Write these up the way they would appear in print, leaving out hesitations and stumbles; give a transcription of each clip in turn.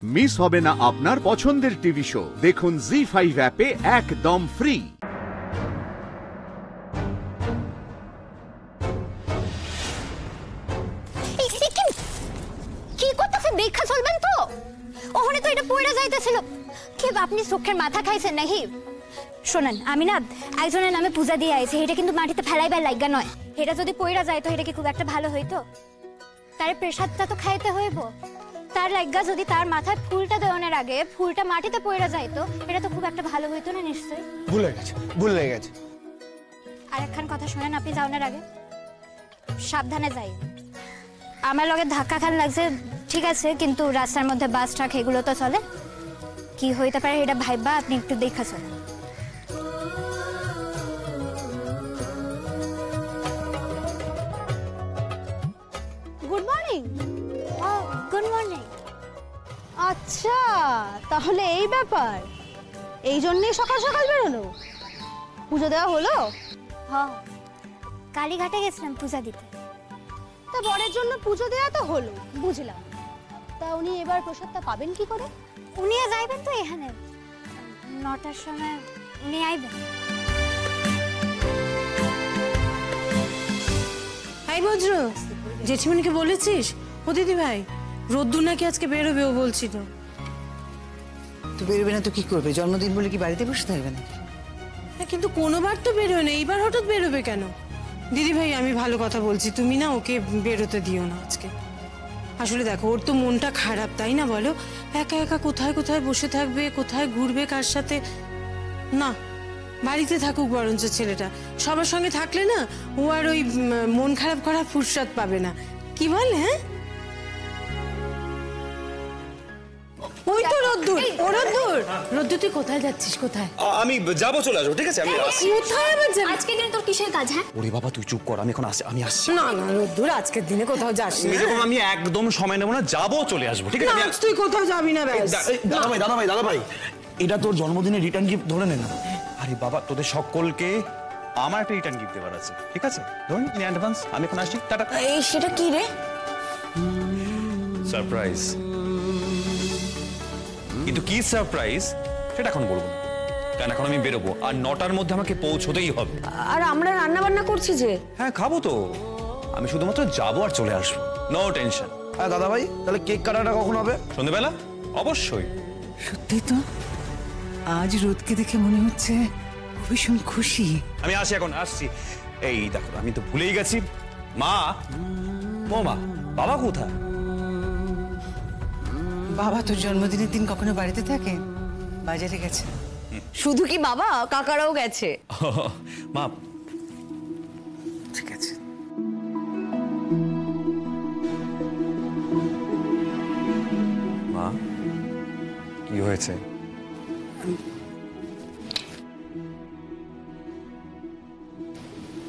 Miss হবে না আপনার পছন্দের টিভি শো। দেখুন জি5 অ্যাপে একদম ফ্রি। কি করতেছে দেখা চলবেন তো? ওখানে তো এটা পড়ে যাইতেছিল। কি আপনি চোখের মাথা খাইছেন নাকি? শোনেন, আমি না একজনের নামে পূজা দিয়ে আইছি, এটা কিন্তু মাটিতে ফেলাইবার লাগা নয়। এটা যদি পড়ে যায় তো এটা কি খুব একটা ভালো হইতো? তার প্রসাদটা তো খাইতে হইব। তার লাগা যদি তার মাথায় ফুলটা দেওয়ানোর আগে ফুলটা মাটিতে পড়ে যাইতো, এটা তো খুব একটা ভালো হইতো না নিশ্চয়ই। ভুল হয়ে গেছে। আর একখান কথা শুনেন, আপনি যাওয়ার আগে সাবধানে যাই। আমার লগে ধাক্কা খান লাগছে ঠিক আছে, কিন্তু রাস্তার মধ্যে বাস ট্রাক এগুলো তো চলে, কি হইতে পারে এটা ভাইবা আপনি একটু দেখা চলেন। Good morning. Good morning. আচ্ছা, তাহলে এই ব্যাপার, এই জন্যই সকাল সকাল বেরোলো। পুজো দেওয়া হলো? হ্যাঁ, কালীঘাটে গেছিলাম পূজা দিতে। তা বরের জন্য পুজো দেওয়া তো হলো, বুঝলাম। তা উনি এবার প্রসাদটা পাবেন কি করে? উনিও যাইবেন তো এখানে 9টার সময়, উনি আইবেন। হাই বজ্র, জেঠিমনিকে বলেছিস? ও দিদি ভাই, রোদ্দুর নাকি আজকে বেরোবে, ও বলছিল। তো বেরোবে না তো কি করবে? জন্মদিন বলে কি বাড়িতে বসে থাকবে না? হ্যাঁ, কিন্তু কোনোবার তো বেরোয় না, এইবার হঠাৎ বেরোবে কেন? দিদি ভাই, আমি ভালো কথা বলছি, তুমি না ওকে বেরোতে দিও না আজকে। আসলে দেখো, ওর তো মনটা খারাপ, তাই না বলো? একা একা কোথায় কোথায় বসে থাকবে, কোথায় ঘুরবে, কার সাথে। না, বাড়িতে থাকুক বরঞ্চ ছেলেটা। সবার সঙ্গে থাকলে না ও আর ওই মন খারাপ করা ফুরসত পাবে না। কি বলে? হ্যাঁ, ওই তো রোদ্দুর। ও রোদ্দুর, রোদ্দুর তুই কোথায় যাচ্ছিস? কোথায়? আমি যাবো, চলে আসবো, ঠিক আছে? আমি কোথায় আবার যাবি? আজকে দিন তোর কিসের কাজ? হ্যাঁ, ওরে বাবা, তুই চুপ কর, আমি এখন আমি আসছি। না না রোদ্দুর, আজকের দিনে কোথাও যাস না। এরকম আমি একদম সময় নেবো না, যাবো, চলে আসবো, ঠিক আছে? তুই কোথাও যাবি না। দাদা ভাই, এটা তোর জন্মদিনের রিটার্ন গিফট, ধরে নে না। আরে বাবা, তোদের সকলকে আমার একটা রিটার্ন গিফট দেওয়ার আছে, ঠিক আছে? ধরুন ইন অ্যাডভান্স। আমি এখন আসছি, টাটা। এই সেটা কি রে? সারপ্রাইজ। কিন্তু কি সারপ্রাইজ সেটা এখন বলবো না, কারণ এখন আমি বেরোবো, আর 9টার মধ্যে আমাকে পৌঁছতেই হবে। আর আমরা রান্না বান্না করছি যে। হ্যাঁ, খাবো তো। আমি শুধুমাত্র যাবো আর চলে আসবো, নো টেনশন। হ্যাঁ দাদা ভাই, তাহলে কেক কাটাটা কখন হবে? সন্ধ্যেবেলা অবশ্যই। সত্যি তো, আজ রোদকে দেখে মনে হচ্ছে ভীষণ খুশি। আমি আসি, এখন আসছি। এই দেখো, আমি তো ভুলেই গেছি। মা, ও মা, বাবা কোথায়? বাবা তোর জন্মদিনের দিন কখনো বাড়িতে থাকে? বাজারে গেছে। শুধু কি বাবা, কাকারাও গেছে। মা, ঠিক আছে। মা, কি হয়েছে?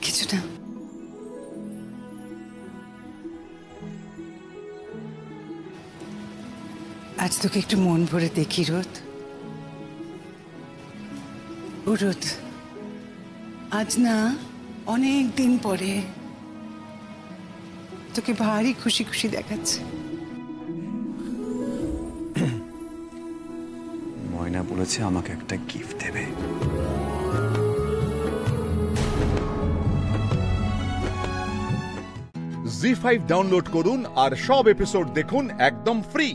কিছু না। আজ তোকে একটু মন ভরে দেখি রোদ। ও রোদ, আজ না অনেক দিন পরে তোকে ভারী খুশি খুশি দেখাচ্ছে। ময়না বলেছে আমাকে একটা গিফট দেবে। জি5 ডাউনলোড করুন আর সব এপিসোড দেখুন একদম ফ্রি।